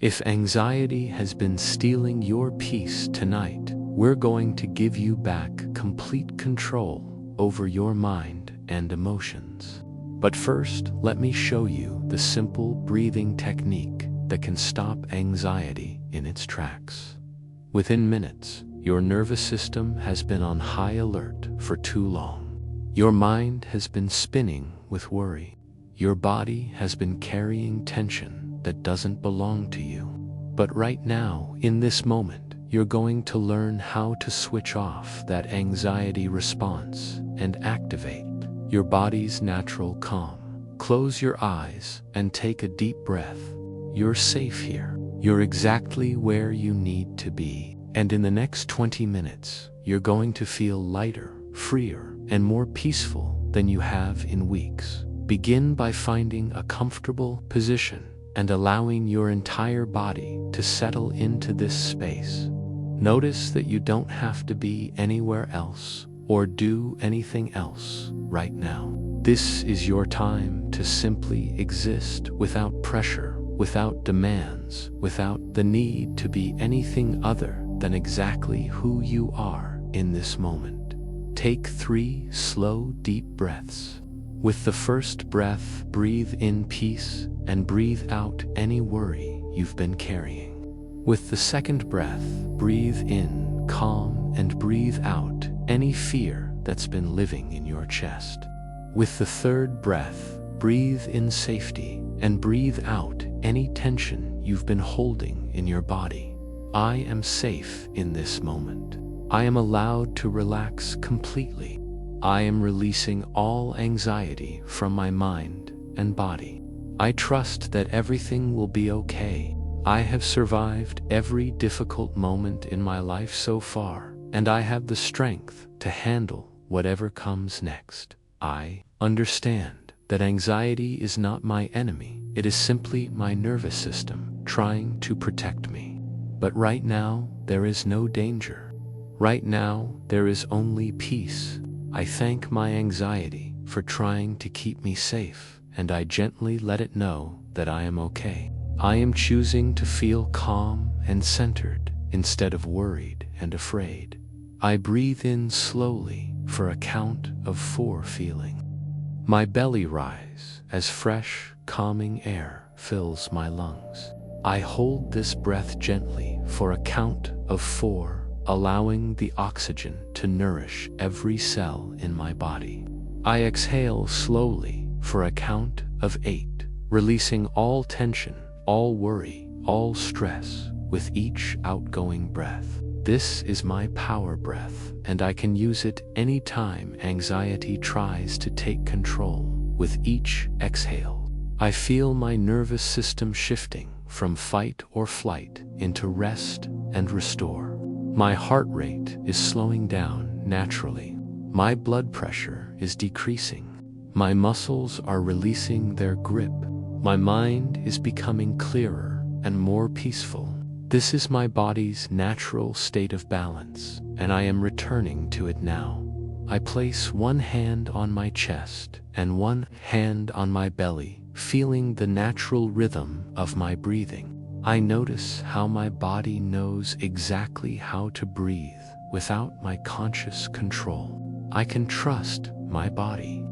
If anxiety has been stealing your peace tonight, we're going to give you back complete control over your mind and emotions. But first, let me show you the simple breathing technique that can stop anxiety in its tracks. Within minutes, your nervous system has been on high alert for too long. Your mind has been spinning with worry. Your body has been carrying tension that doesn't belong to you. But right now, in this moment, you're going to learn how to switch off that anxiety response and activate your body's natural calm. Close your eyes and take a deep breath. You're safe here. You're exactly where you need to be. And in the next 20 minutes, you're going to feel lighter, freer, and more peaceful than you have in weeks. Begin by finding a comfortable position and allowing your entire body to settle into this space. Notice that you don't have to be anywhere else or do anything else right now. This is your time to simply exist without pressure, without demands, without the need to be anything other than exactly who you are in this moment. Take 3 slow, deep breaths. With the first breath, breathe in peace and breathe out any worry you've been carrying. With the second breath, breathe in calm and breathe out any fear that's been living in your chest. With the third breath, breathe in safety and breathe out any tension you've been holding in your body. I am safe in this moment. I am allowed to relax completely. I am releasing all anxiety from my mind and body. I trust that everything will be okay. I have survived every difficult moment in my life so far, and I have the strength to handle whatever comes next. I understand that anxiety is not my enemy. It is simply my nervous system trying to protect me. But right now, there is no danger. Right now, there is only peace. I thank my anxiety for trying to keep me safe, and I gently let it know that I am okay. I am choosing to feel calm and centered instead of worried and afraid. I breathe in slowly for a count of 4 feeling. My belly rise as fresh, calming air fills my lungs. I hold this breath gently for a count of 4, allowing the oxygen to nourish every cell in my body. I exhale slowly for a count of 8, releasing all tension, all worry, all stress with each outgoing breath. This is my power breath, and I can use it anytime anxiety tries to take control. With each exhale, I feel my nervous system shifting from fight or flight into rest and restore. My heart rate is slowing down naturally. My blood pressure is decreasing. My muscles are releasing their grip. My mind is becoming clearer and more peaceful. This is my body's natural state of balance, and I am returning to it now. I place one hand on my chest and one hand on my belly, feeling the natural rhythm of my breathing. I notice how my body knows exactly how to breathe without my conscious control. I can trust my body.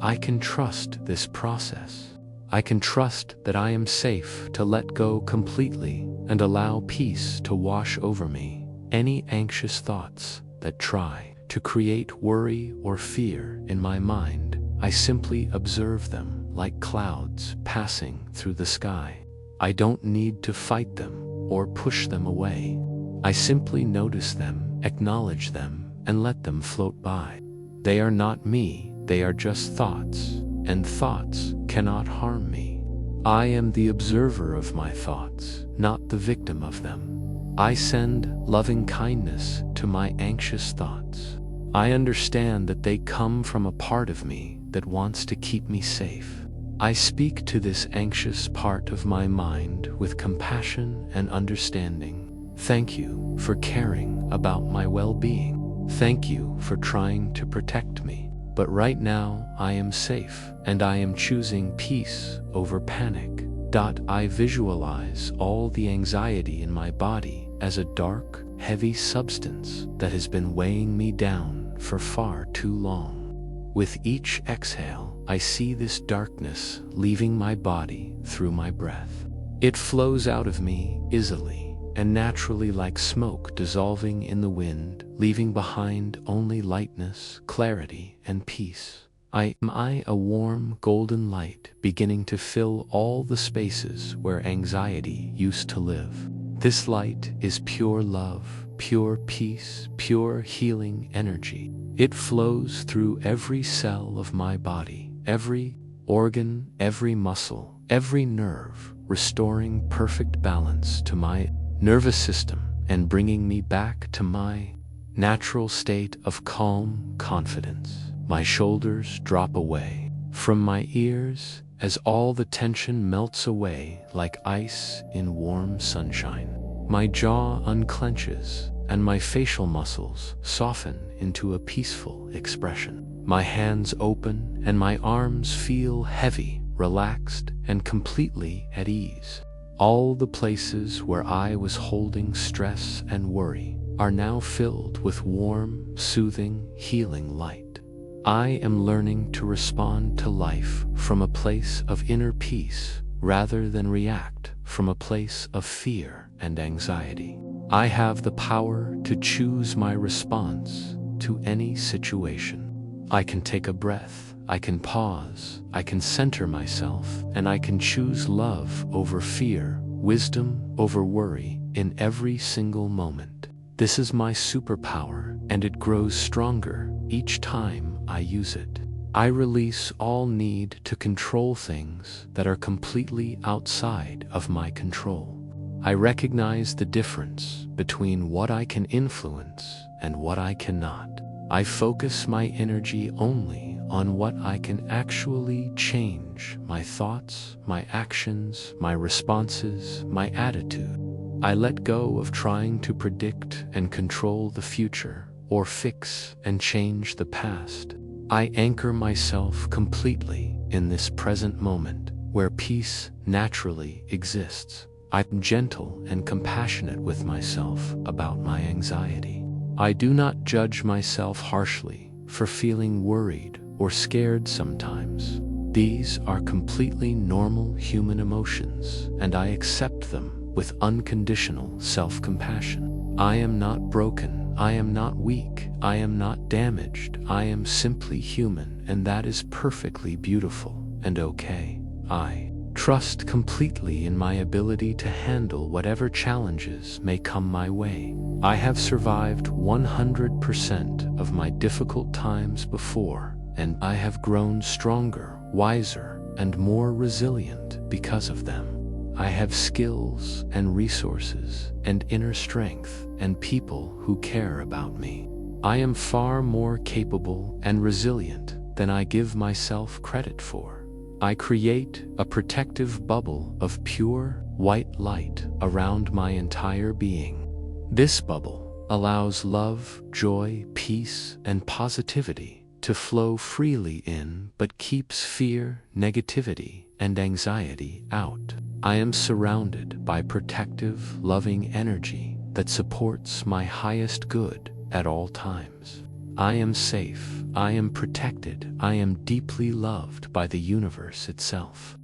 I can trust this process. I can trust that I am safe to let go completely and allow peace to wash over me. Any anxious thoughts that try to create worry or fear in my mind, I simply observe them like clouds passing through the sky. I don't need to fight them or push them away. I simply notice them, acknowledge them, and let them float by. They are not me, they are just thoughts, and thoughts cannot harm me. I am the observer of my thoughts, not the victim of them. I send loving kindness to my anxious thoughts. I understand that they come from a part of me that wants to keep me safe. I speak to this anxious part of my mind with compassion and understanding. Thank you for caring about my well-being. Thank you for trying to protect me. But right now, I am safe, and I am choosing peace over panic. I visualize all the anxiety in my body as a dark, heavy substance that has been weighing me down for far too long. With each exhale, I see this darkness leaving my body through my breath. It flows out of me easily and naturally like smoke dissolving in the wind, leaving behind only lightness, clarity, and peace. I am a warm golden light beginning to fill all the spaces where anxiety used to live. This light is pure love, pure peace, pure healing energy. It flows through every cell of my body, every organ, every muscle, every nerve, restoring perfect balance to my nervous system and bringing me back to my natural state of calm confidence. My shoulders drop away from my ears as all the tension melts away like ice in warm sunshine. My jaw unclenches and my facial muscles soften into a peaceful expression. My hands open and my arms feel heavy, relaxed, and completely at ease. All the places where I was holding stress and worry are now filled with warm, soothing, healing light. I am learning to respond to life from a place of inner peace rather than react from a place of fear and anxiety. I have the power to choose my response to any situation. I can take a breath, I can pause, I can center myself, and I can choose love over fear, wisdom over worry in every single moment. This is my superpower, and it grows stronger each time I use it. I release all need to control things that are completely outside of my control. I recognize the difference between what I can influence and what I cannot. I focus my energy only on what I can actually change: my thoughts, my actions, my responses, my attitude. I let go of trying to predict and control the future or fix and change the past. I anchor myself completely in this present moment where peace naturally exists. I'm gentle and compassionate with myself about my anxiety. I do not judge myself harshly for feeling worried or scared sometimes. These are completely normal human emotions, and I accept them with unconditional self-compassion. I am not broken, I am not weak, I am not damaged, I am simply human, and that is perfectly beautiful and okay. I trust completely in my ability to handle whatever challenges may come my way. I have survived 100% of my difficult times before, and I have grown stronger, wiser, and more resilient because of them. I have skills and resources and inner strength and people who care about me. I am far more capable and resilient than I give myself credit for. I create a protective bubble of pure, white light around my entire being. This bubble allows love, joy, peace, and positivity to flow freely in, but keeps fear, negativity, and anxiety out. I am surrounded by protective, loving energy that supports my highest good at all times. I am safe, I am protected, I am deeply loved by the universe itself.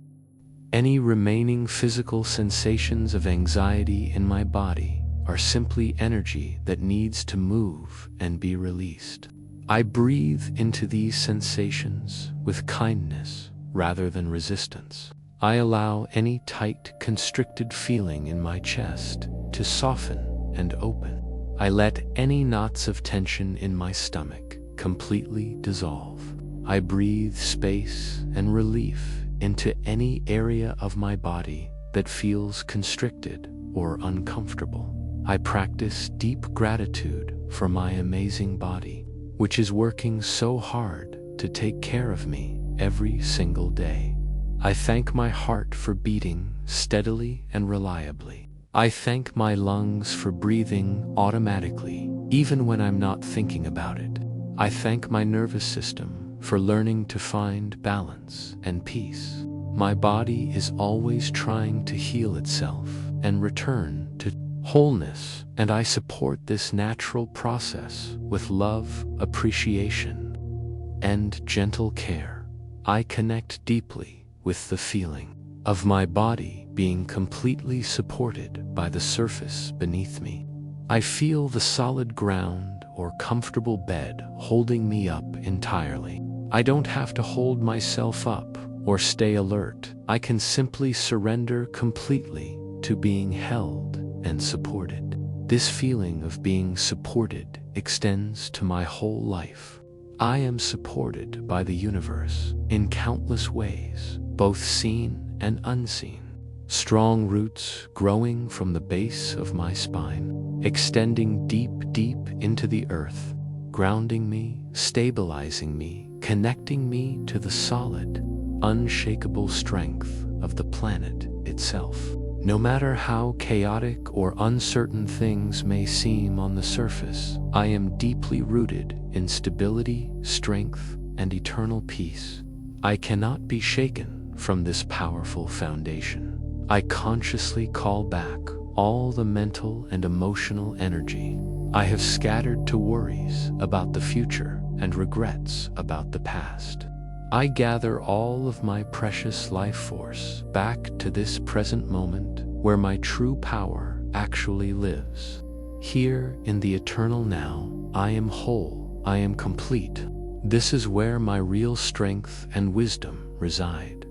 Any remaining physical sensations of anxiety in my body are simply energy that needs to move and be released. I breathe into these sensations with kindness rather than resistance. I allow any tight, constricted feeling in my chest to soften and open. I let any knots of tension in my stomach completely dissolve. I breathe space and relief into any area of my body that feels constricted or uncomfortable. I practice deep gratitude for my amazing body, which is working so hard to take care of me every single day. I thank my heart for beating steadily and reliably. I thank my lungs for breathing automatically, even when I'm not thinking about it. I thank my nervous system for learning to find balance and peace. My body is always trying to heal itself and return to wholeness, and I support this natural process with love, appreciation, and gentle care. I connect deeply with the feeling of my body being completely supported by the surface beneath me. I feel the solid ground or comfortable bed holding me up entirely. I don't have to hold myself up or stay alert. I can simply surrender completely to being held and supported. This feeling of being supported extends to my whole life. I am supported by the universe in countless ways, both seen and unseen. Strong roots growing from the base of my spine, extending deep, deep into the earth, grounding me, stabilizing me, connecting me to the solid, unshakable strength of the planet itself. No matter how chaotic or uncertain things may seem on the surface, I am deeply rooted in stability, strength, and eternal peace. I cannot be shaken from this powerful foundation. I consciously call back all the mental and emotional energy I have scattered to worries about the future and regrets about the past. I gather all of my precious life force back to this present moment where my true power actually lives. Here in the eternal now, I am whole, I am complete. This is where my real strength and wisdom reside.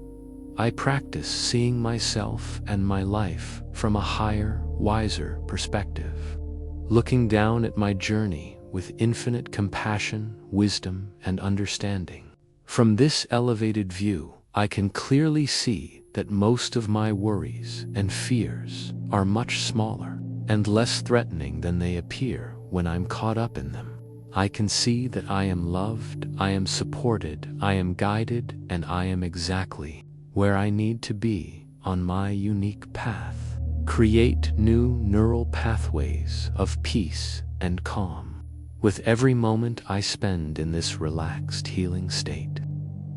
I practice seeing myself and my life from a higher, wiser perspective, looking down at my journey with infinite compassion, wisdom, and understanding. From this elevated view, I can clearly see that most of my worries and fears are much smaller and less threatening than they appear when I'm caught up in them. I can see that I am loved, I am supported, I am guided, and I am exactly where I need to be on my unique path. Create new neural pathways of peace and calm with every moment I spend in this relaxed, healing state.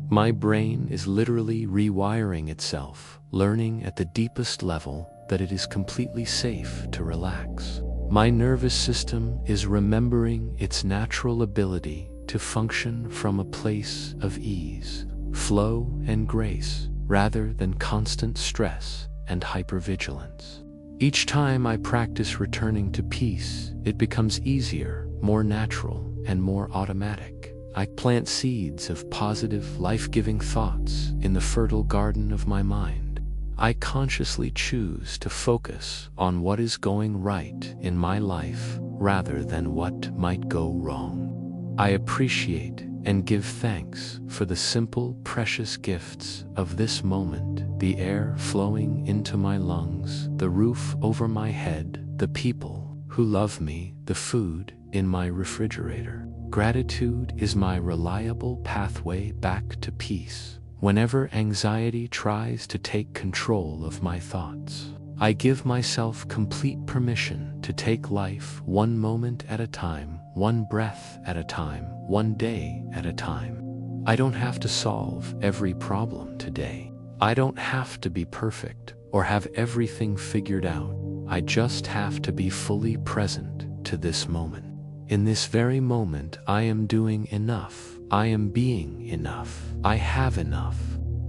My brain is literally rewiring itself, learning at the deepest level that it is completely safe to relax. My nervous system is remembering its natural ability to function from a place of ease, flow, and grace, rather than constant stress and hypervigilance. Each time I practice returning to peace, it becomes easier, more natural, and more automatic. I plant seeds of positive, life-giving thoughts in the fertile garden of my mind. I consciously choose to focus on what is going right in my life rather than what might go wrong. I appreciate and give thanks for the simple, precious gifts of this moment: the air flowing into my lungs, the roof over my head, the people who love me, the food in my refrigerator. Gratitude is my reliable pathway back to peace. Whenever anxiety tries to take control of my thoughts, I give myself complete permission to take life one moment at a time, one breath at a time, one day at a time. I don't have to solve every problem today. I don't have to be perfect or have everything figured out. I just have to be fully present to this moment. In this very moment, I am doing enough. I am being enough. I have enough.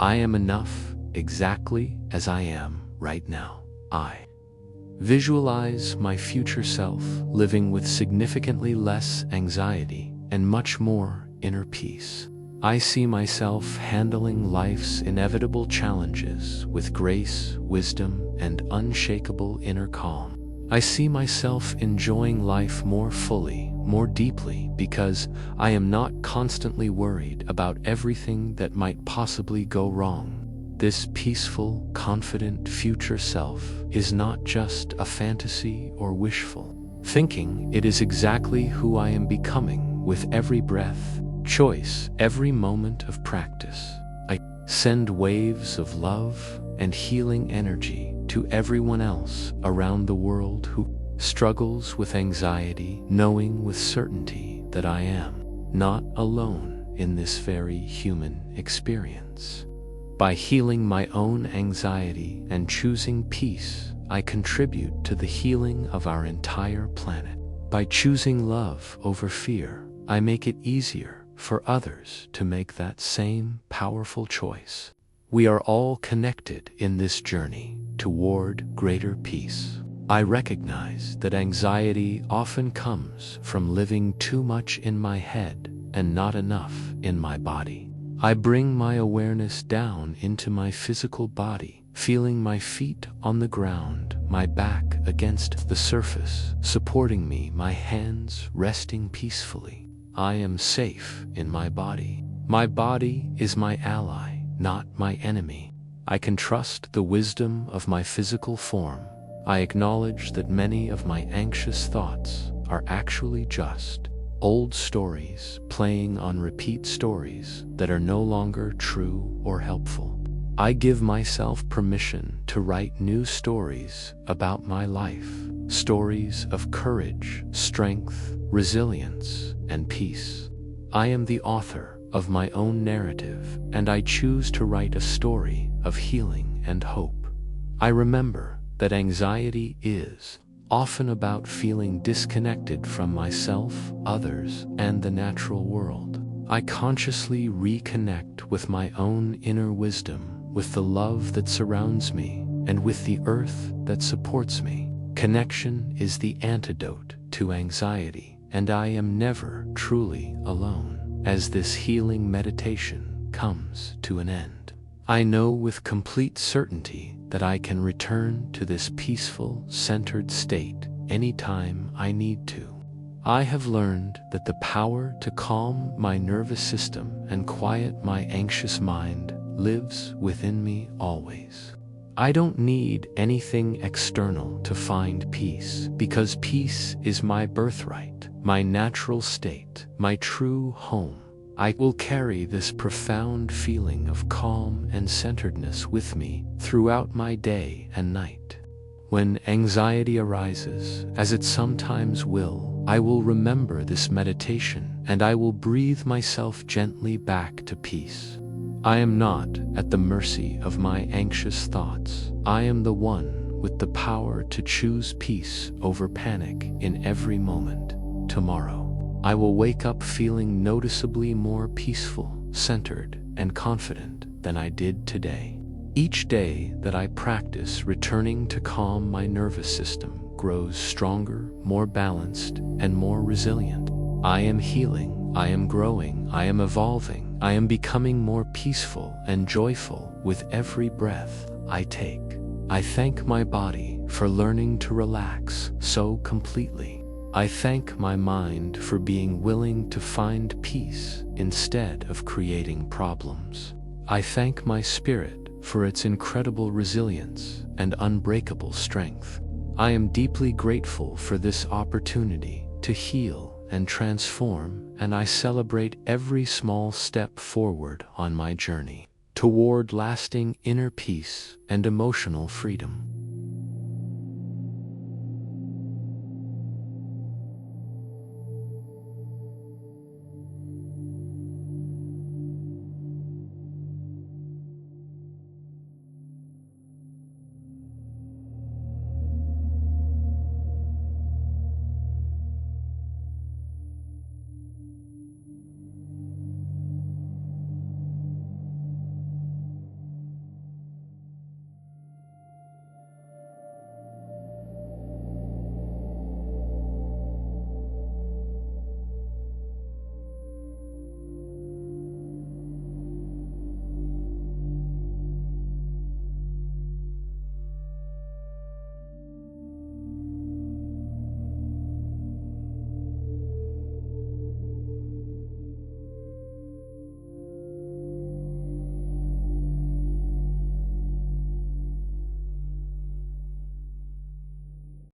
I am enough exactly as I am right now. I visualize my future self living with significantly less anxiety and much more inner peace. I see myself handling life's inevitable challenges with grace, wisdom, and unshakable inner calm. I see myself enjoying life more fully, more deeply, because I am not constantly worried about everything that might possibly go wrong. This peaceful, confident future self is not just a fantasy or wishful thinking. It is exactly who I am becoming with every breath, choice, every moment of practice. I send waves of love and healing energy to everyone else around the world who struggles with anxiety, knowing with certainty that I am not alone in this very human experience. By healing my own anxiety and choosing peace, I contribute to the healing of our entire planet. By choosing love over fear, I make it easier for others to make that same powerful choice. We are all connected in this journey toward greater peace. I recognize that anxiety often comes from living too much in my head and not enough in my body. I bring my awareness down into my physical body, feeling my feet on the ground, my back against the surface, supporting me, my hands resting peacefully. I am safe in my body. My body is my ally, not my enemy. I can trust the wisdom of my physical form. I acknowledge that many of my anxious thoughts are actually just old stories playing on repeat, stories that are no longer true or helpful. I give myself permission to write new stories about my life, stories of courage, strength, resilience, and peace. I am the author of my own narrative, and I choose to write a story of healing and hope. I remember that anxiety is often about feeling disconnected from myself, others, and the natural world. I consciously reconnect with my own inner wisdom, with the love that surrounds me, and with the earth that supports me. Connection is the antidote to anxiety, and I am never truly alone. As this healing meditation comes to an end, I know with complete certainty that I can return to this peaceful, centered state anytime I need to. I have learned that the power to calm my nervous system and quiet my anxious mind lives within me always. I don't need anything external to find peace, because peace is my birthright, my natural state, my true home. I will carry this profound feeling of calm and centeredness with me throughout my day and night. When anxiety arises, as it sometimes will, I will remember this meditation and I will breathe myself gently back to peace. I am not at the mercy of my anxious thoughts. I am the one with the power to choose peace over panic in every moment. Tomorrow, I will wake up feeling noticeably more peaceful, centered, and confident than I did today. Each day that I practice returning to calm my nervous system grows stronger, more balanced, and more resilient. I am healing, I am growing, I am evolving, I am becoming more peaceful and joyful with every breath I take. I thank my body for learning to relax so completely. I thank my mind for being willing to find peace instead of creating problems. I thank my spirit for its incredible resilience and unbreakable strength. I am deeply grateful for this opportunity to heal and transform, and I celebrate every small step forward on my journey toward lasting inner peace and emotional freedom.